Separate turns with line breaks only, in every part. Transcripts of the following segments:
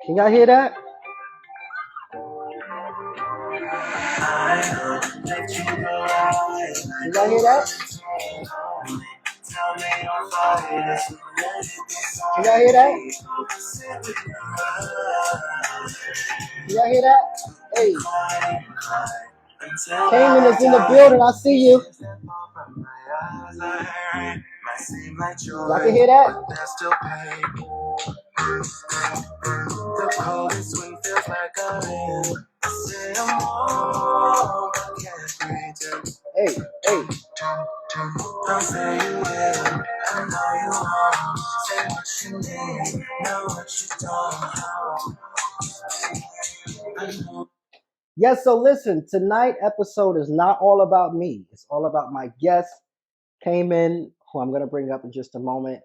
Can y'all hear that? Can y'all hear that? Can y'all hear that? Can y'all hear that? Hey. Kamen is in the building. I see you. Y'all can hear that? Hey, hey. I'll say you will. I know you won't. Say what you need, know what you don't. Yes, so listen, tonight's episode is not all about me. It's all about my guest, Kamen, who I'm going to bring up in just a moment.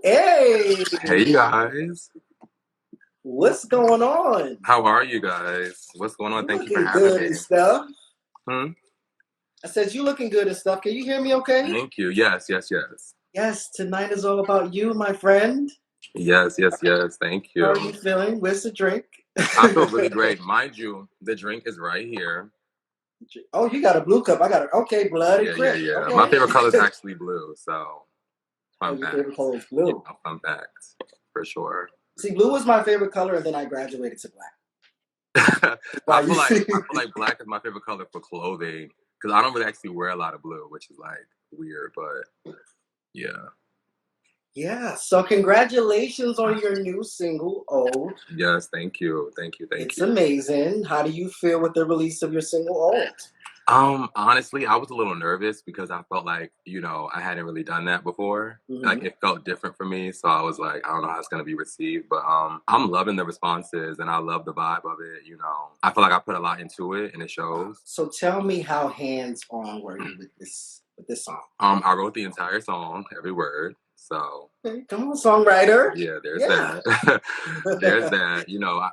Hey!
Hey, guys.
What's going on?
How are you guys? What's going on? Thank you for having
good
me.
And stuff.
Hmm?
I said, you looking good and stuff. Can you hear me okay?
Thank you. Yes.
Yes, tonight is all about you, my friend.
Yes. Thank you.
How are you feeling? Where's the drink?
I feel really great. Mind you, the drink is right here.
Oh, you got a blue cup. I got it. Okay, blood and crip.
Yeah.
Okay.
My favorite color is actually blue, so
fun fact. Your favorite color is blue?
Yeah, fun fact, for sure.
See, blue was my favorite color, and then I graduated to black.
I feel like black is my favorite color for clothing, because I don't really actually wear a lot of blue, which is like weird, but yeah.
Yeah, so congratulations on your new single, Old.
Yes, thank you.
It's amazing. How do you feel with the release of your single, Old?
Honestly, I was a little nervous because I felt like, I hadn't really done that before. Mm-hmm. Like, it felt different for me, so I was like, I don't know how it's gonna be received, but I'm loving the responses and I love the vibe of it, I feel like I put a lot into it and it shows. So tell me, how hands-on were you with this song? I wrote the entire song, every word. So come on, songwriter. Yeah, there's that. There's that.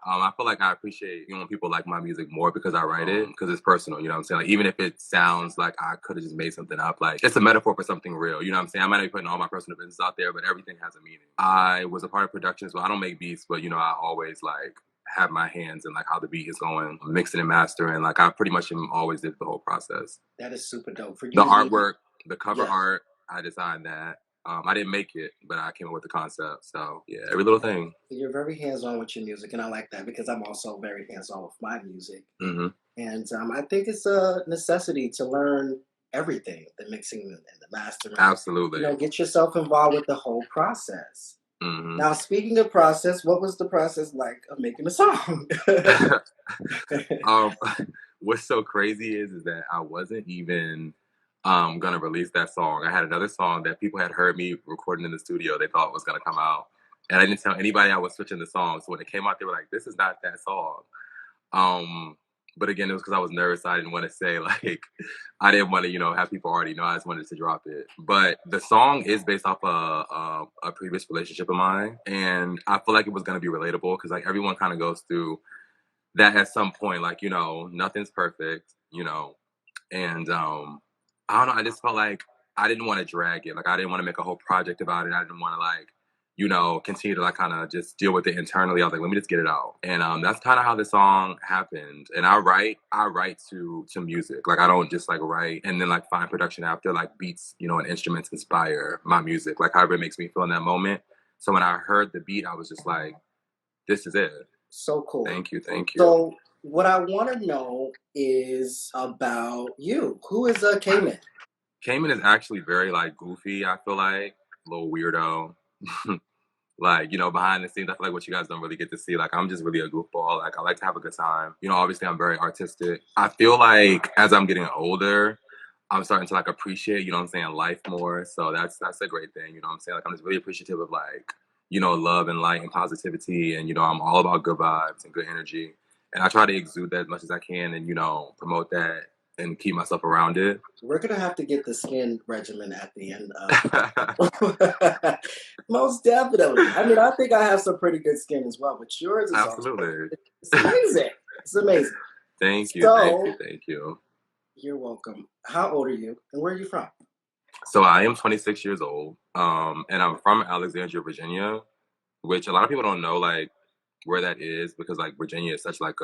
I feel like I appreciate when people like my music more because I write it, because it's personal. You know what I'm saying? Like, even if it sounds like I could have just made something up, like, it's a metaphor for something real. You know what I'm saying? I might not be putting all my personal business out there, but everything has a meaning. I was a part of production, so I don't make beats, but I always like have my hands in like how the beat is going, mixing and mastering. Like, I pretty much always did the whole process. That is super dope. For you, the artwork, the cover art, I designed that. I didn't make it, but I came up with the concept. So yeah, every little thing. You're very hands-on with your music, and I like that because I'm also very hands-on with my music. Mm-hmm. And I think it's a necessity to learn everything, the mixing and the mastering. Absolutely. Get yourself involved with the whole process. Mm-hmm. Now, speaking of process, what was the process like of making a song? What's so crazy is that I wasn't even gonna release that song. I had another song that people had heard me recording in the studio. They thought was gonna come out, and I didn't tell anybody I was switching the song. So when it came out, they were like, "This is not that song." But again, it was because I was nervous. I didn't want to say like, I didn't want to, have people already know. I just wanted to drop it. But the song is based off a previous relationship of mine, and I feel like it was gonna be relatable because like everyone kind of goes through that at some point. Like, nothing's perfect, and I don't know. I just felt like I didn't want to drag it. Like, I didn't want to make a whole project about it. I didn't want to like, continue to like kind of just deal with it internally. I was like, let me just get it out. And that's kind of how the song happened. And I write to music. Like, I don't just like write and then like find production after. Like, beats, and instruments inspire my music. Like, however it makes me feel in that moment. So when I heard the beat, I was just like, this is it. So cool. Thank you. So what I want to know is about you. Who is Kamen? Kamen is actually very like goofy. I feel like a little weirdo. Like, behind the scenes, I feel like what you guys don't really get to see. Like, I'm just really a goofball. Like, I like to have a good time. Obviously, I'm very artistic. I feel like as I'm getting older, I'm starting to like appreciate, life more. So that's a great thing. Like, I'm just really appreciative of like, love and light and positivity. And, I'm all about good vibes and good energy. And I try to exude that as much as I can and, promote that and keep myself around it. We're going to have to get the skin regimen at the end of Most definitely. I mean, I think I have some pretty good skin as well, but yours is absolutely. It's amazing. It's amazing. Thank you. You're welcome. How old are you and where are you from? So I am 26 years old, and I'm from Alexandria, Virginia, which a lot of people don't know. Like, where that is, because like Virginia is such like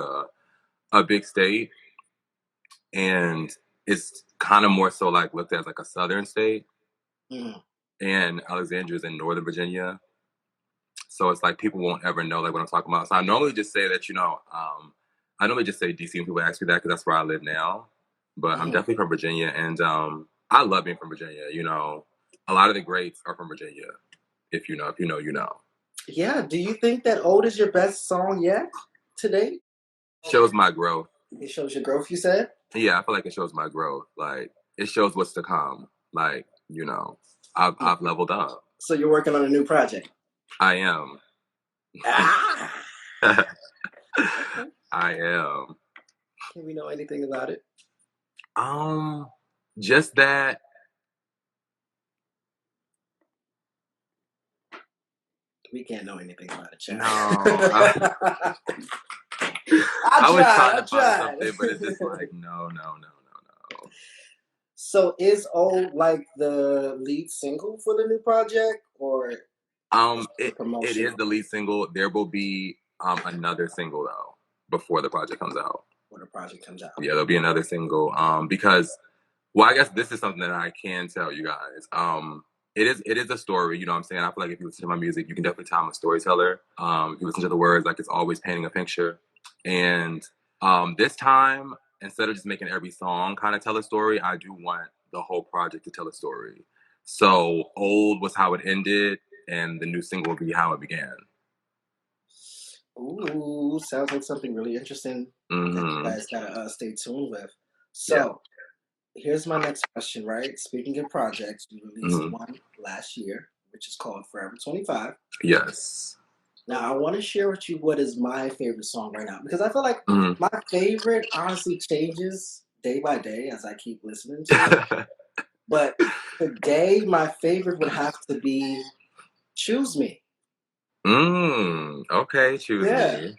a big state, and it's kind of more so like looked at as like a southern state, and Alexandria is in Northern Virginia. So it's like people won't ever know like what I'm talking about. So I normally just say that, I normally just say DC when people ask me that because that's where I live now. But I'm definitely from Virginia, and I love being from Virginia. You know, a lot of the greats are from Virginia. If you know, you know.
Yeah. Do you think that "Old" is your best song yet today?
It shows my growth.
It shows your growth, you said?
Yeah, I feel like it shows my growth. Like it shows what's to come. Like, I've leveled up.
So you're working on a new project?
I am.
Ah!
I am.
Can we know anything about it?
Just that.
We can't know anything about it, Chad.
No. I was trying to find something, but it's just like, no.
So is "Old" like the lead single for the new project, or
it is the lead single. There will be another single though before the project comes out.
When the project comes out.
Yeah, there'll be another single. Because, well, I guess this is something that I can tell you guys. It is a story. You know what I'm saying? I feel like if you listen to my music, you can definitely tell I'm a storyteller. If you listen to the words, like it's always painting a picture. And this time, instead of just making every song kind of tell a story, I do want the whole project to tell a story. So "Old" was how it ended, and the new single will be how it began.
Ooh, sounds like something really interesting that you guys gotta stay tuned with. So,
Yeah.
Here's my next question, right? Speaking of projects, you released one last year, which is called Forever 25.
Yes.
Now, I want to share with you what is my favorite song right now, because I feel like my favorite honestly changes day by day as I keep listening to it. But today, my favorite would have to be "Choose Me."
Okay, Choose Me.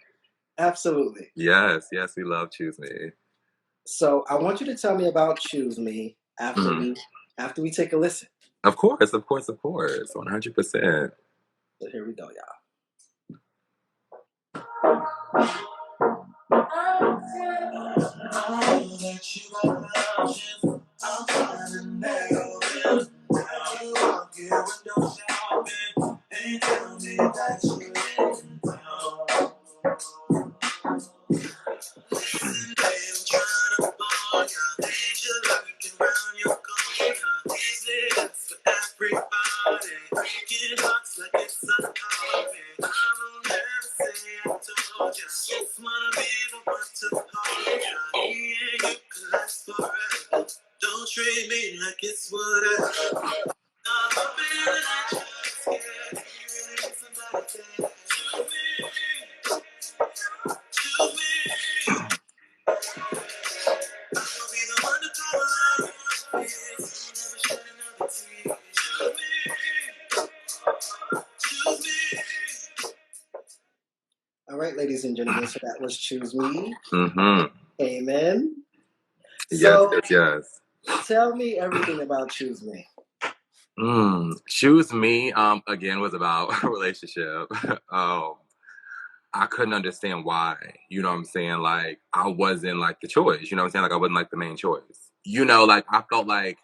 Absolutely.
Yes, we love Choose Me.
So I want you to tell me about "Choose Me" after we take a listen.
Of course, 100%.
So here we go, y'all.
Don't treat me like it's what
All right, ladies and gentlemen, so that was "Choose Me." Kamen.
So, yes.
Tell me everything about "Choose Me."
Choose Me, again, was about a relationship. I couldn't understand why, you know what I'm saying? Like, I wasn't like the choice, you know what I'm saying? Like, I wasn't like the main choice. You know, like, I felt like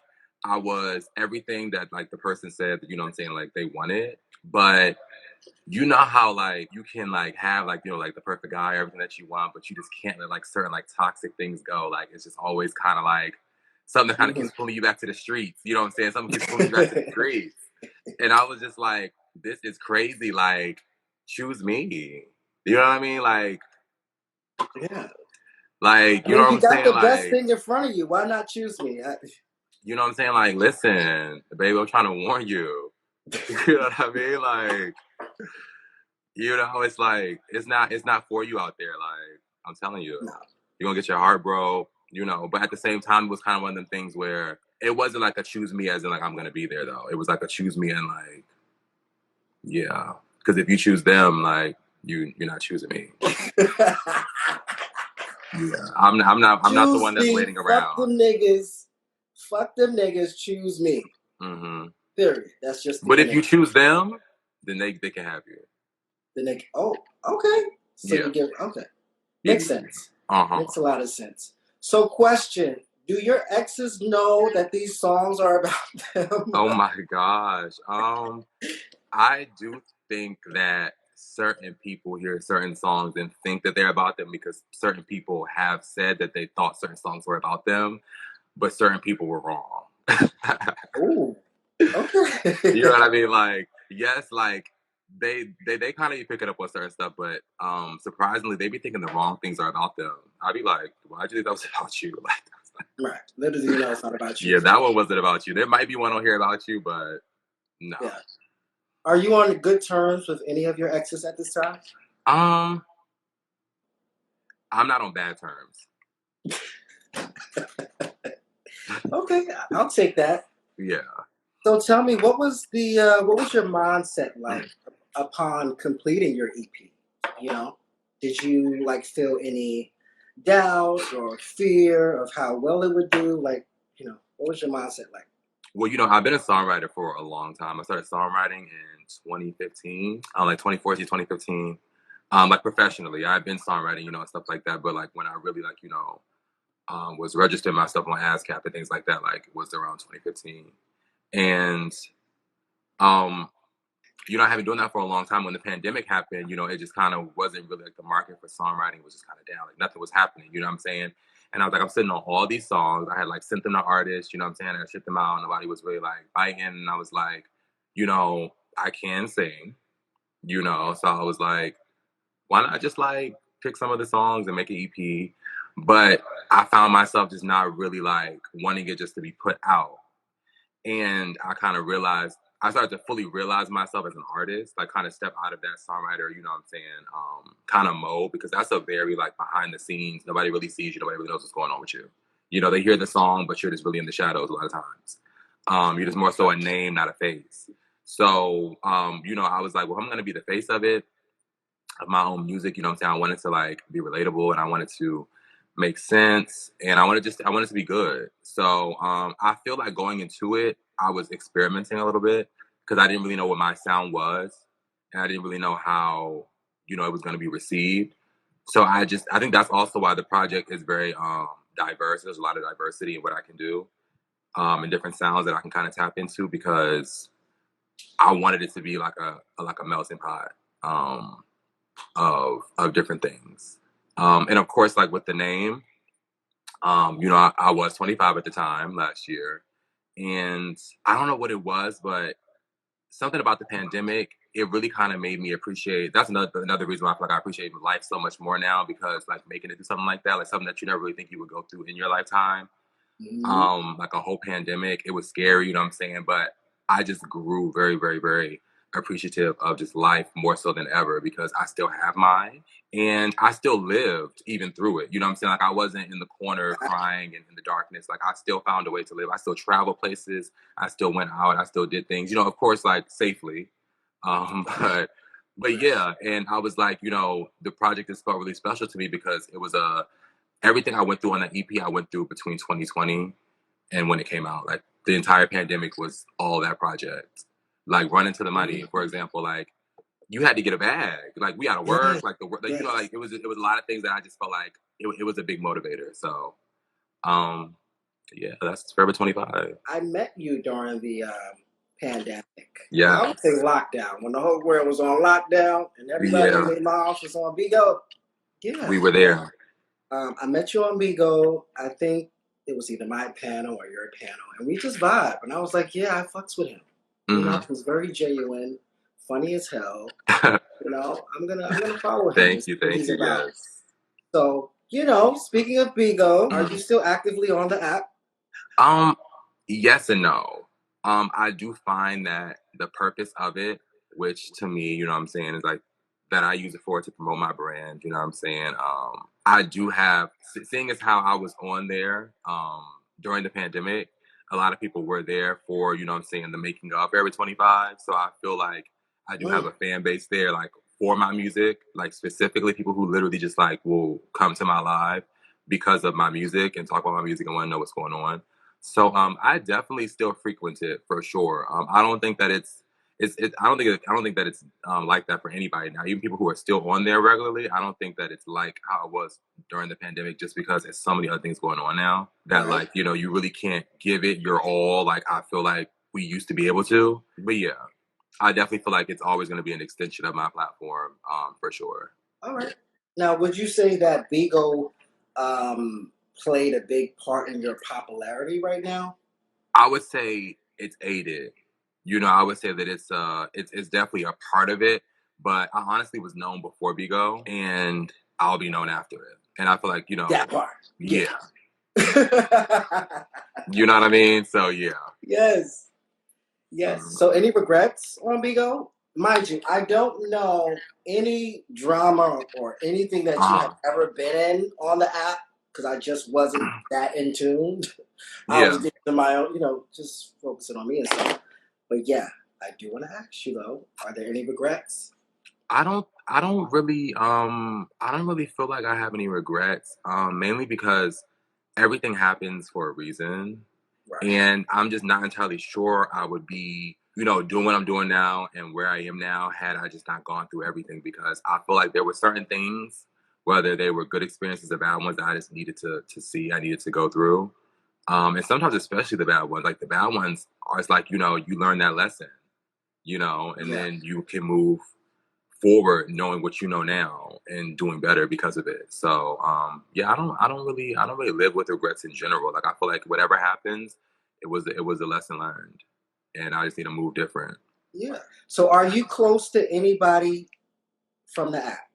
I was everything that, like, the person said, you know what I'm saying? Like, they wanted. But you know how, like, you can, like, have, like, like, the perfect guy, everything that you want, but you just can't let, like, certain, like, toxic things go. Like, it's just always kind of, like, something that kind of keeps pulling you back to the streets. You know what I'm saying? Something keeps pulling you back to the streets. And I was just like, this is crazy. Like, choose me. You know what I mean? Like,
yeah.
Like, you know what I'm saying?
You got the best
Like,
thing in front of you. Why not choose me?
You know what I'm saying? Like, listen, baby, I'm trying to warn you. You know what I mean? Like, it's like it's not for you out there. Like, I'm telling you, you're gonna get your heart broke. But at the same time, it was kind of one of them things where it wasn't like a choose me as in like I'm gonna be there though. It was like a choose me and like, yeah, because if you choose them, like you're not choosing me. Yeah, I'm not the one that's waiting around.
Fuck them niggas. Choose me. Period. That's just.
But if you choose them, then they can have you.
Then they. Oh, okay. So you give makes sense. Makes a lot of sense. So, question: do your exes know that these songs are about them?
Oh my gosh. I do think that certain people hear certain songs and think that they're about them because certain people have said that they thought certain songs were about them, but certain people were wrong.
Ooh. Okay.
You know what I mean? Like, yes, like they kind of be picking up on certain stuff, but surprisingly, they be thinking the wrong things are about them. I'd be like, why'd you think that was about you? Like,
right. Literally, you know, it's not about you.
Yeah, that one wasn't about you. There might be one on here about you, but no.
Yeah. Are you on good terms with any of your exes at this time?
I'm not on bad terms.
Okay, I'll take that.
Yeah.
So tell me, what was your mindset like upon completing your EP? You know, did you like feel any doubt or fear of how well it would do? Like, you know, what was your mindset like?
Well, you know, I've been a songwriter for a long time. I started songwriting in 2015, like 2014, 2015. Like professionally, I've been songwriting, you know, and stuff like that. But like when I really like, you know, was registering my stuff on ASCAP and things like that, like was around 2015. And you know, I have been doing that for a long time. When the pandemic happened, you know, it just kind of wasn't really like the market for songwriting was just kind of down. Like nothing was happening, you know what I'm saying? And I was like, I'm sitting on all these songs. I had like sent them to artists, you know what I'm saying? I shipped them out. Nobody was really like biting. And I was like, you know, I can sing, you know? So I was like, why not just like pick some of the songs and make an EP? But I found myself just not really like wanting it just to be put out. And I kind of realized, I started to fully realize myself as an artist, like kind of step out of that songwriter, you know what I'm saying, kind of mode, because that's a very like behind the scenes, nobody really sees you, nobody really knows what's going on with you. You know, they hear the song, but you're just really in the shadows a lot of times. You're just more so a name, not a face. So, you know, I was like, well, I'm going to be the face of it, of my own music, you know what I'm saying? I wanted to like be relatable and I wanted to make sense and I wanted to be good. So I feel like going into it, I was experimenting a little bit because I didn't really know what my sound was and I didn't really know how, you know, it was going to be received. So I think that's also why the project is very diverse. There's a lot of diversity in what I can do and different sounds that I can kind of tap into because I wanted it to be like a melting pot. Of different things. And of course, like with the name, you know, I was 25 at the time last year. And I don't know what it was, but something about the pandemic, it really kind of made me appreciate, that's another reason why I feel like I appreciate life so much more now because like making it through something like that, like something that you never really think you would go through in your lifetime. Like a whole pandemic, it was scary, you know what I'm saying? But I just grew very, very, very appreciative of just life more so than ever because I still have mine and I still lived even through it. You know what I'm saying? Like I wasn't in the corner crying and in the darkness. Like I still found a way to live. I still traveled places. I still went out. I still did things, you know, of course, like safely. But yeah, and I was like, you know, the project just felt really special to me because it was everything I went through on that EP, I went through between 2020 and when it came out. Like the entire pandemic was all that project. Like running to the money, for example, like you had to get a bag. Like we had to work, like the work, like, you know, like it was a lot of things that I just felt like it was a big motivator. So, yeah, that's Forever 25.
I met you during the pandemic.
Yeah.
I would say lockdown when the whole world was on lockdown and everybody in their moms was on Bigo. Yeah,
we were there.
I met you on Bigo. I think it was either my panel or your panel, and we just vibe. And I was like, yeah, I fucks with him. You know, he was very genuine, funny as hell. You know, I'm gonna follow him.
Thank you. Yes.
So, you know, speaking of Bigo, are you still actively on the app?
Yes and no. I do find that the purpose of it, which to me, you know what I'm saying, is like that I use it for to promote my brand, you know what I'm saying? I do have, seeing as how I was on there during the pandemic, a lot of people were there for, you know what I'm saying, the making of Forever 25. So I feel like I do have a fan base there, like for my music, like specifically people who literally just like will come to my live because of my music and talk about my music and want to know what's going on. So I definitely still frequent it for sure. I don't think that I don't think that it's like that for anybody now. Even people who are still on there regularly, I don't think that it's like how it was during the pandemic. Just because there's so many other things going on now that like you really can't give it your all. Like I feel like we used to be able to. But yeah, I definitely feel like it's always going to be an extension of my platform, for sure.
All right. Now, would you say that Bigo played a big part in your popularity right now?
I would say it's aided. I would say that it's definitely a part of it. But I honestly was known before Bigo, and I'll be known after it. And I feel like
that part.
Yeah. You know what I mean? So yeah.
Yes. Yes. So any regrets on Bigo? Mind you, I don't know any drama or anything that you have ever been in on the app because I just wasn't that in tune. I was doing my own, just focusing on me and stuff. But yeah, I do want to ask you though, are there any regrets?
I don't really feel like I have any regrets. Mainly because everything happens for a reason. Right. And I'm just not entirely sure I would be, doing what I'm doing now and where I am now had I just not gone through everything, because I feel like there were certain things, whether they were good experiences or bad ones, that I just needed to see, I needed to go through. And sometimes, especially the bad ones, like the bad ones are, it's like, you learn that lesson, and then you can move forward knowing what you know now and doing better because of it. So yeah, I don't really live with regrets in general. Like I feel like whatever happens, it was a lesson learned, and I just need to move different.
Yeah. So are you close to anybody from the app?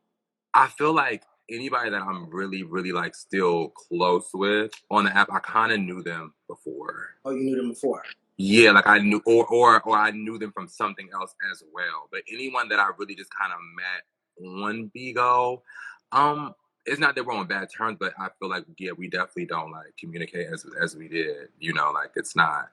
I feel like anybody that I'm really, really like still close with on the app, I kind of knew them before.
Oh, you knew them before?
Yeah, like I knew, or I knew them from something else as well. But anyone that I really just kind of met on Bigo, it's not that we're on bad terms, but I feel like we definitely don't like communicate as we did. Like it's not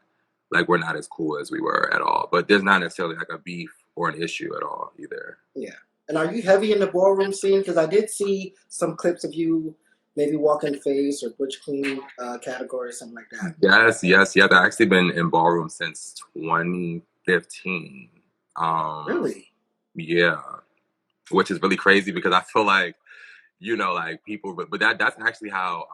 like we're not as cool as we were at all. But there's not necessarily like a beef or an issue at all either.
Yeah. And are you heavy in the ballroom scene? Because I did see some clips of you maybe walking face or butch queen category, something like that.
Yes. I've actually been in ballroom since 2015.
Really?
Yeah. Which is really crazy because I feel like, like people, but that's actually how,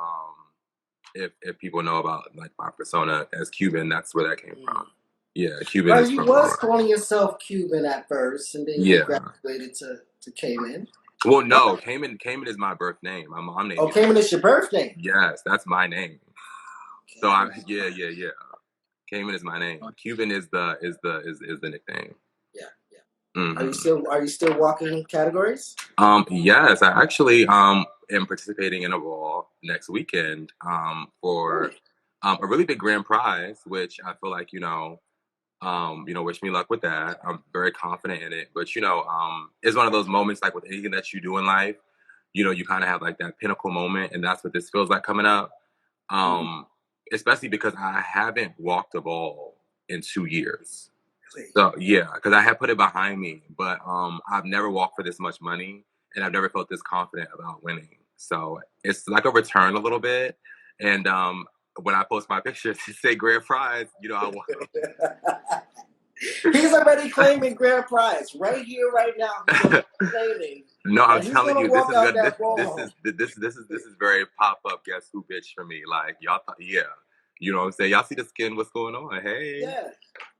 if people know about like my persona as Cuban, that's where that came from. Yeah, Cuban is
you
from
was calling yourself Cuban at first, and then you graduated to Kamen.
Well, no, Kamen is my birth name. My mom named me.
Oh, Kamen is your birth name?
Yes, that's my name. Okay. So yeah. Kamen is my name. Cuban is the nickname.
Yeah.
Mm-hmm.
Are you still walking categories?
Yes, I actually am participating in a ball next weekend for a really big grand prize, which I feel like wish me luck with that. I'm very confident in it, but it's one of those moments like with anything that you do in life, you kind of have like that pinnacle moment, and that's what this feels like coming up. Especially because I haven't walked a ball in 2 years. So yeah, because I had put it behind me, but I've never walked for this much money, and I've never felt this confident about winning. So it's like a return a little bit, and when I post my pictures to say grand prize, I won.
He's already claiming grand prize right here, right now. Claiming.
No, I'm telling you, this is good. This is very pop up. Guess who, bitch, for me? Like y'all, yeah. You know what I'm saying? Y'all see the skin? What's going on? Hey.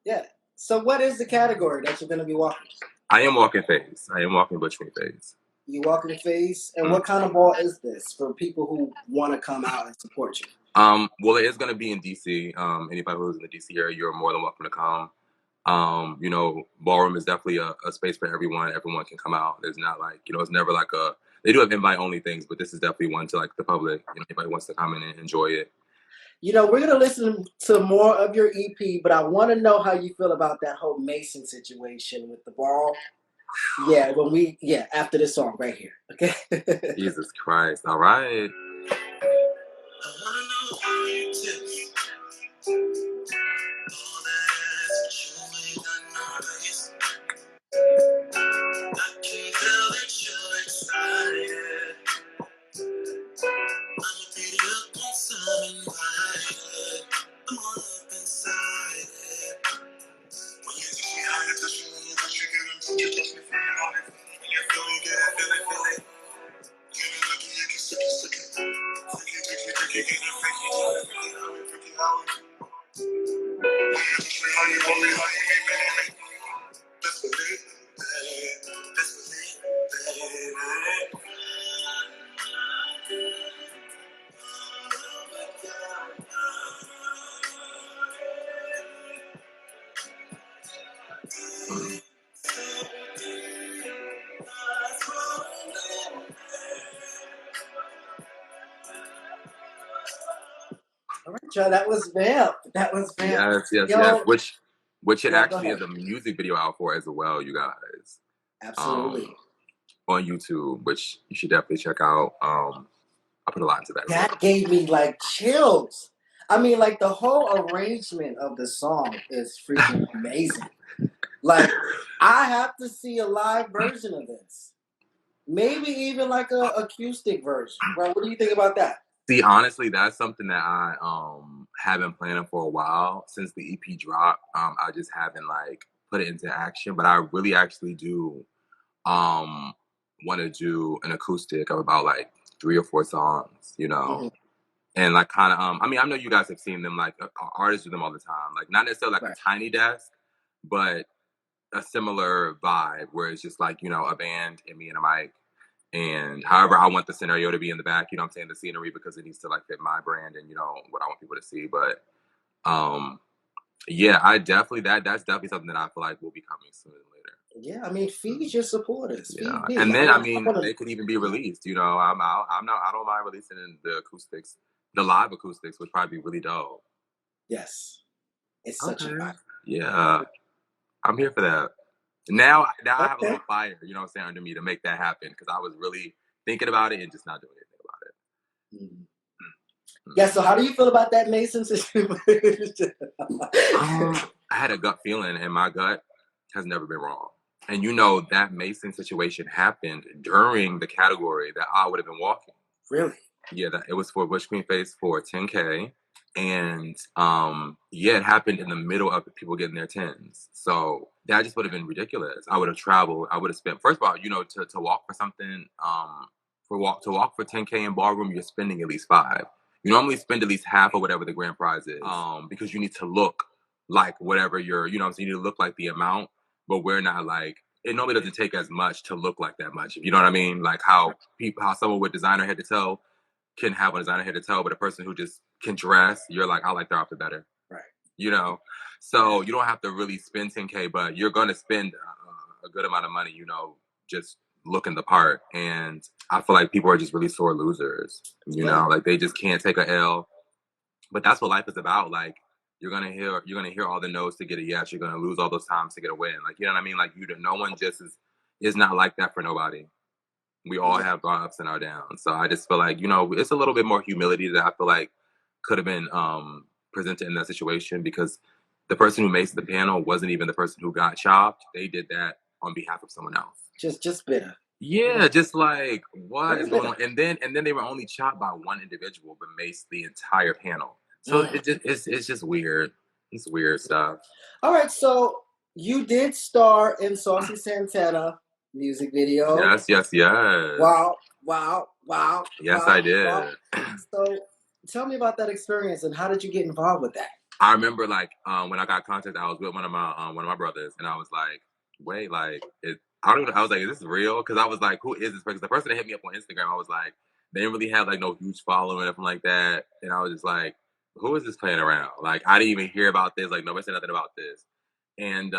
Yeah. So what is the category that you're going to be walking?
I am walking face. I am walking butch queen face.
You walking face? And what kind of ball is this for people who want to come out and support you?
Well, it is going to be in DC. Anybody who's in the DC area, you're more than welcome to come. Ballroom is definitely a space for everyone. Everyone can come out. There's not like, it's never like they do have invite only things, but this is definitely one to like the public. Anybody wants to come in and enjoy it. We're
going to listen to more of your EP, but I want to know how you feel about that whole Mason situation with the ball. Yeah, after this song right here. Okay.
Jesus Christ. All right.
All right, y'all. That was Vamp. That was Vamp.
Yes. Which it
Yeah,
actually is a music video out for as well, you guys.
Absolutely.
On YouTube, which you should definitely check out. I put a lot into that.
That gave me like chills. I mean, like the whole arrangement of the song is freaking amazing. Like, I have to see a live version of this. Maybe even like a acoustic version. Right? What do you think about that?
See, honestly, that's something that I have been planning for a while since the EP dropped. I just haven't like put it into action, but I really actually do want to do an acoustic of about like 3 or 4 songs, you know. Mm-hmm. And like kind of I mean, I know you guys have seen them, like artists do them all the time, like not necessarily like a tiny desk, but a similar vibe where it's just like, you know, a band and me and a mic. And however I want the scenario to be in the back, you know what I'm saying, the scenery, because it needs to like fit my brand and, you know, what I want people to see. But yeah, I definitely that's definitely something that I feel like will be coming sooner than later.
Yeah, I mean, feed your supporters.
Yeah.
Feed me.
And then I mean, they could even be released. You know, I don't mind releasing the acoustics, the live acoustics would probably be really dope.
Yes, it's such a vibe.
Yeah, I'm here for that. Now I have a little fire, you know what I'm saying, under me to make that happen, because I was really thinking about it and just not doing anything about it.
Yeah, so how do you feel about that Mason situation?
I had a gut feeling, and my gut has never been wrong. And you know, that Mason situation happened during the category that I would have been walking.
Really?
Yeah, it was for Bush Queen Face for 10K. And yeah, it happened in the middle of people getting their 10s. So that just would have been ridiculous. I would have traveled. I would have spent, first of all, you know, to walk for something, to walk for 10K in ballroom, you're spending at least 5. You normally spend at least half of whatever the grand prize is, because you need to look like whatever you're, you know what I'm saying, you need to look like the amount, but we're not like, it normally doesn't take as much to look like that much. You know what I mean? Like how someone with designer head to toe can have a designer head to toe, but a person who just can dress, you're like, I like their outfit better.
Right.
You know? So you don't have to really spend 10K, but you're going to spend a good amount of money, you know, just looking the part. And I feel like people are just really sore losers, you know, like they just can't take a L. But that's what life is about. Like, you're gonna hear all the no's to get a yes. You're gonna lose all those times to get a win. Like, you know what I mean? Like, no one just is not like that for nobody. We all have our ups and our downs. So I just feel like, you know, it's a little bit more humility that I feel like could have been presented in that situation, because the person who maced the panel wasn't even the person who got chopped. They did that on behalf of someone else.
Just bitter.
Yeah, just like, what is going on? And then they were only chopped by one individual, but maced the entire panel. So it's just weird. It's weird stuff.
All right, so you did star in Saucy Santana music video.
Yes.
Wow.
Yes, I did.
Wow. So tell me about that experience and how did you get involved with that?
I remember like when I got contacted, I was with one of my brothers, and I was like, wait, like I was like, is this real? Because I was like, who is this person? The person that hit me up on Instagram, I was like, they didn't really have like no huge following or anything like that. And I was just like, who is this playing around? Like, I didn't even hear about this. Like, nobody said nothing about this. And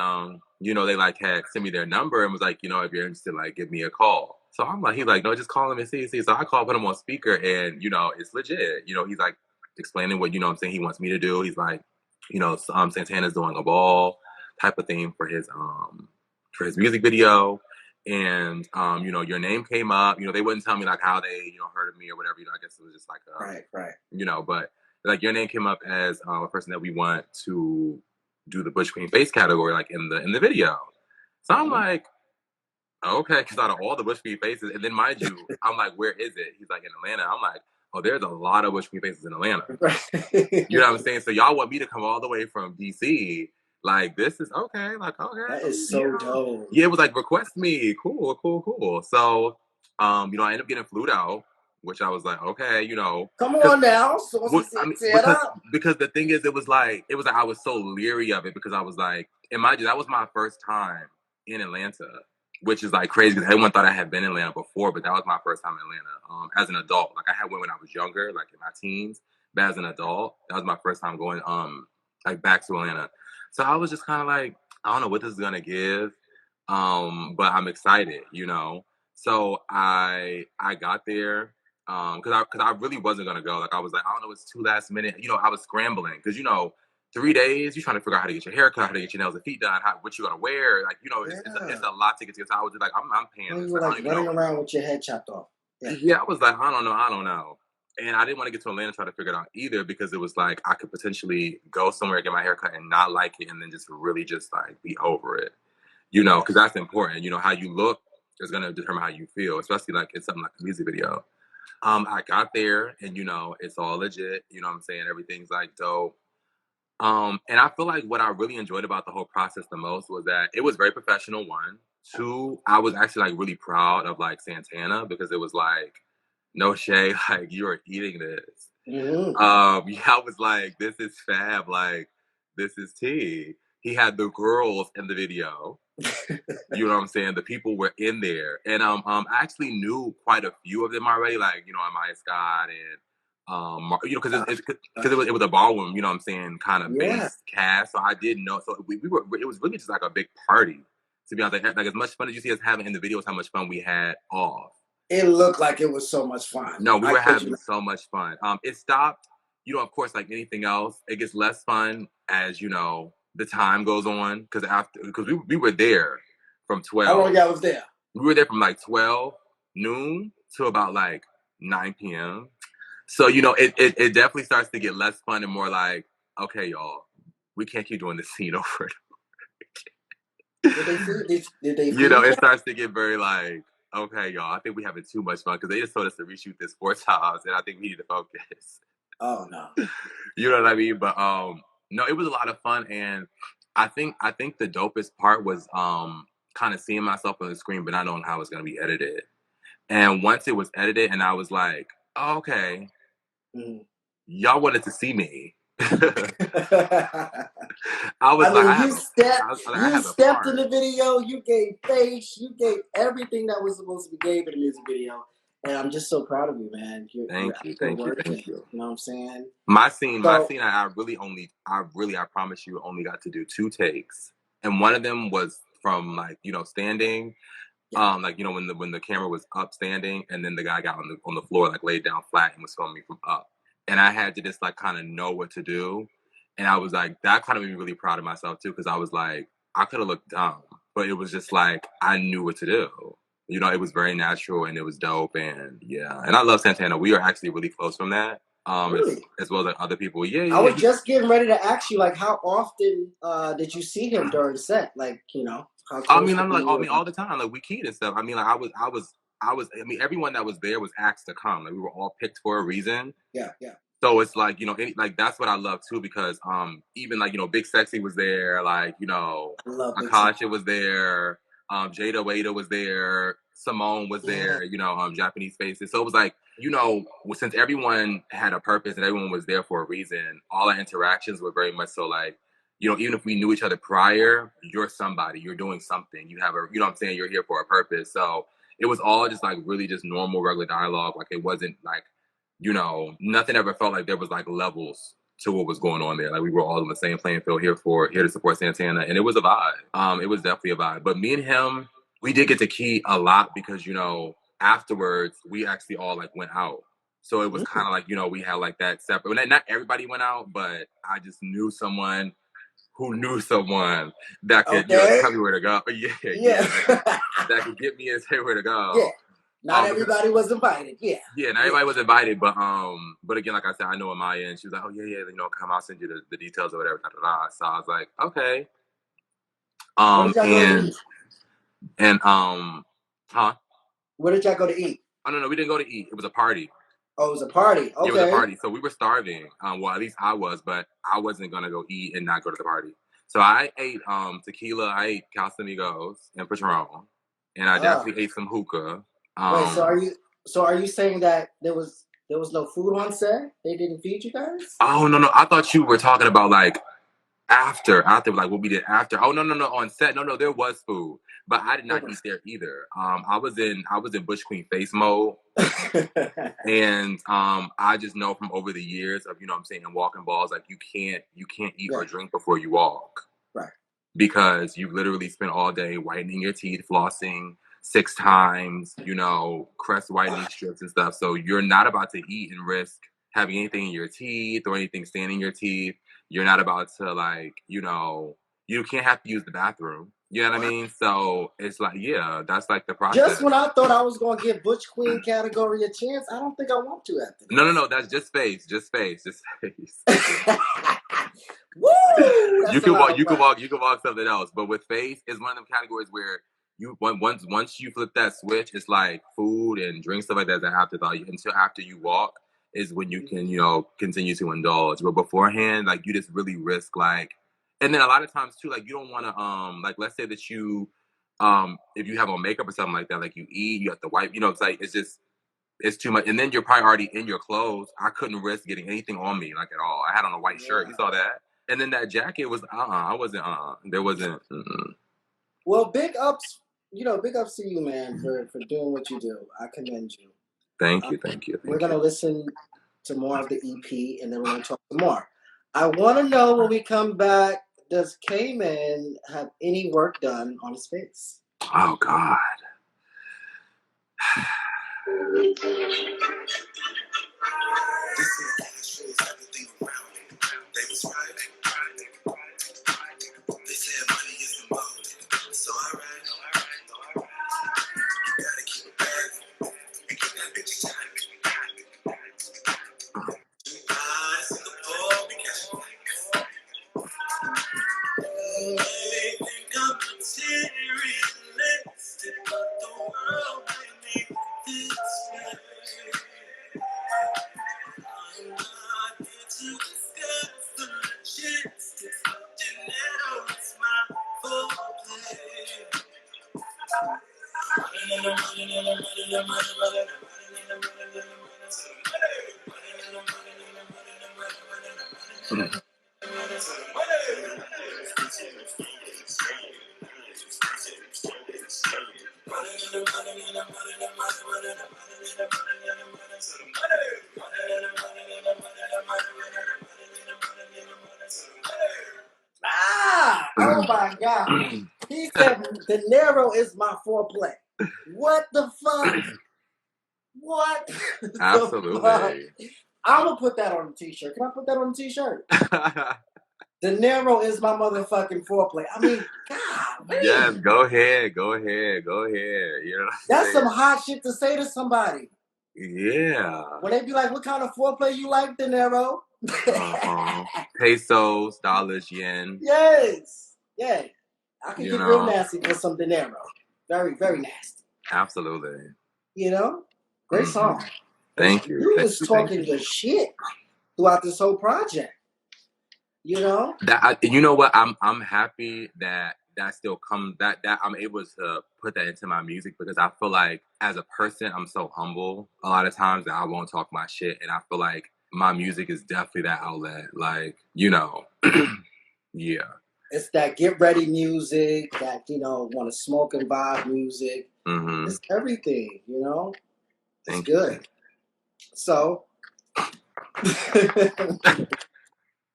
you know, they like had sent me their number and was like, you know, if you're interested, like, give me a call. So I'm like, he's like, no, just call him and see. So I called, put him on speaker, and you know, it's legit. You know, he's like explaining what, you know what I'm saying, he wants me to do. He's like, you know, Santana's doing a ball type of thing for his music video. And you know, your name came up. You know, they wouldn't tell me like how they, you know, heard of me or whatever. You know, I guess it was just like
right.
You know, but like your name came up as a person that we want to do the Bush Queen Face category, like in the video. So I'm like, okay, because out of all the Bush Queen Faces, and then mind you, I'm like, where is it? He's like, in Atlanta. I'm like, oh, there's a lot of Bush Queen Faces in Atlanta. You know what I'm saying? So y'all want me to come all the way from DC? Like, this is okay. Like, okay.
That is so dope.
Yeah, it was like, request me. Cool. So, you know, I ended up getting flued out. which I was like, okay, you know.
Come on now, Saucy Santana.
Because the thing is, it was like I was so leery of it because I was like, and mind you, that was my first time in Atlanta, which is like crazy because everyone thought I had been in Atlanta before, but that was my first time in Atlanta as an adult. Like I had went when I was younger, like in my teens, but as an adult, that was my first time going like back to Atlanta. So I was just kind of like, I don't know what this is gonna give, but I'm excited, you know. So I got there because I really wasn't gonna go. Like I was like, I don't know, it's too last minute. You know, I was scrambling because you know, 3 days you're trying to figure out how to get your hair cut, how to get your nails and feet done, what you're gonna wear. Like you know, it's a lot to get to. So I was just like, I'm paying.
You were like running around with your head chopped off.
Yeah, I was like, I don't know. And I didn't want to get to Atlanta and try to figure it out either because it was like I could potentially go somewhere, get my hair cut and not like it and then just really just like be over it. You know, because that's important. You know, how you look is going to determine how you feel, especially like in something like a music video. I got there and, you know, it's all legit. You know what I'm saying? Everything's like dope. And I feel like what I really enjoyed about the whole process the most was that it was very professional, one. Two, I was actually like really proud of like Santana because it was like, no shade, like you are eating this. Yeah, I was like, this is fab, like this is tea. He had the girls in the video. You know what I'm saying? The people were in there, and I actually knew quite a few of them already, like you know, Amaya Scott and you know, because it was a ballroom, you know what I'm saying, kind of based cast. So I did know. So we were. It was really just like a big party. To be honest, like as much fun as you see us having in the videos, how much fun we had off.
It looked like it was so much fun.
No, we were having so much fun. It stopped, you know, of course, like anything else, it gets less fun as, you know, the time goes on. Because we were there from 12.
How long y'all was there?
We were there from like 12 noon to about like 9 p.m. So, you know, it definitely starts to get less fun and more like, okay, y'all, we can't keep doing this scene over and over. Did they you know, it starts to get very like, okay, y'all, I think we're having too much fun because they just told us to reshoot this 4 times, and I think we need to focus.
Oh no,
you know what I mean? But no, it was a lot of fun, and I think the dopest part was kind of seeing myself on the screen, but not knowing how it was going to be edited. And once it was edited, and I was like, oh, okay, y'all wanted to see me.
You stepped in the video. You gave face. You gave everything that was supposed to be gave in the music video, and I'm just so proud of you, man.
Thank you.
You know what I'm saying?
My scene. I promise you, only got to do 2 takes, and one of them was from like you know standing, like you know when the camera was up standing, and then the guy got on the floor like laid down flat and was filming me from up. And I had to just like kind of know what to do. And I was like, that kind of made me really proud of myself too. Cause I was like, I could have looked dumb, but it was just like, I knew what to do. You know, it was very natural and it was dope. And yeah. And I love Santana. We are actually really close from that.
Really?
As well as other people. Yeah.
I was just getting ready to ask you, like, how often did you see him during set? Like, you know,
I mean, all the time. Like we keyed and stuff. I mean, like I mean, everyone that was there was asked to come. Like we were all picked for a reason.
Yeah.
So it's like, you know, like that's what I love too, because even like, you know, Big Sexy was there, like, you know, Akasha was there, Jada Wada was there, Simone was there, you know, Japanese Faces. So it was like, you know, since everyone had a purpose and everyone was there for a reason, all our interactions were very much so like, you know, even if we knew each other prior, you're somebody, you're doing something, you have you know what I'm saying, you're here for a purpose. So it was all just like really just normal, regular dialogue. Like it wasn't like, you know, nothing ever felt like there was like levels to what was going on there. Like we were all on the same playing field here to support Santana, and it was a vibe. It was definitely a vibe. But me and him, we did get to key a lot because, you know, afterwards we actually all like went out. So it was kind of like, you know, we had like that separate. Not everybody went out, but I just knew someone who knew someone that could you know, tell me where to go. Yeah. That could get me and say where to go.
Yeah. Not everybody was invited. Yeah.
Yeah, not everybody was invited, but again, like I said, I know Amaya, and she was like, oh yeah, you know, come, I'll send you the details or whatever. So I was like, okay.
Where did y'all go to eat?
Oh no, we didn't go to eat. It was a party.
Oh, it was a party. Okay.
It was a party. So we were starving. Well, at least I was, but I wasn't gonna go eat and not go to the party. So I ate tequila, I ate Casamigos and Patron, and I definitely ate some hookah.
Wait, so So are you saying that there was no food on set? They didn't feed you guys?
Oh no, I thought you were talking about like after like what we did after. Oh no, on set. No, there was food, but I did not eat there either. I was in Bush Queen face mode. And I just know from over the years of, you know what I'm saying, walking balls, like you can't eat or drink before you walk.
Right.
Because you literally spend all day whitening your teeth, flossing 6 times, you know, crest whitening strips and stuff. So you're not about to eat and risk having anything in your teeth or anything staining your teeth. You're not about to, like, you know, you can't have to use the bathroom. You know what I mean? So it's like, yeah, that's like the process.
Just when I thought I was going to give Butch Queen category a chance, I don't think I want to after this.
No, that's just face. Just face.
Woo!
You can walk something else. But with face, it's one of them categories where you once you flip that switch, it's like food and drink stuff like that. That afterthought until after you walk is when you can, you know, continue to indulge. But beforehand, like you just really risk like, and then a lot of times too, like you don't want to like let's say that you if you have on makeup or something like that, like you eat, you have to wipe, you know, it's like it's too much. And then you're probably already in your clothes. I couldn't risk getting anything on me, like at all. I had on a white shirt. You saw that? And then that jacket was, I wasn't, there wasn't.
Well, big ups to you, man, for doing what you do. I commend you.
Thank you.
We're going to listen to more of the EP, and then we're going to talk some more. I want to know when we come back, does Kamen have any work done on his face?
Oh, God.
They said money is the motive, so alright. Gotta keep it back. Get that bitch tight. Two eyes in the pole, we catch they think I'm materialistic, but the world made me this way. I'm not here to discuss the logistics, but Nel.Atl is my foreplay.
Oh my God. He said the narrow is my foreplay. What the fuck? What?
Absolutely.
Fuck? I'm gonna put that on a t-shirt. Can I put that on a t-shirt? The narrow is my motherfucking foreplay. I mean, God. Man.
Yes, go ahead. You know
that's some hot shit to say to somebody.
Yeah.
When they be like, what kind of foreplay you like, De Niro?
Pesos, dollars, yen.
Yes. Yeah. I can get real nasty for some De Niro. Very, very nasty.
Absolutely.
You know? Great song.
Thank you.
You was talking your shit throughout this whole project. You know?
You know what? I'm happy that still comes that I'm able to put that into my music because I feel like as a person I'm so humble a lot of times that I won't talk my shit, and I feel like my music is definitely that outlet. Like, you know, yeah.
It's that get ready music, that, you know, want to smoke and vibe music.
Mm-hmm.
It's everything, you know? It's
Thank
good.
You.
So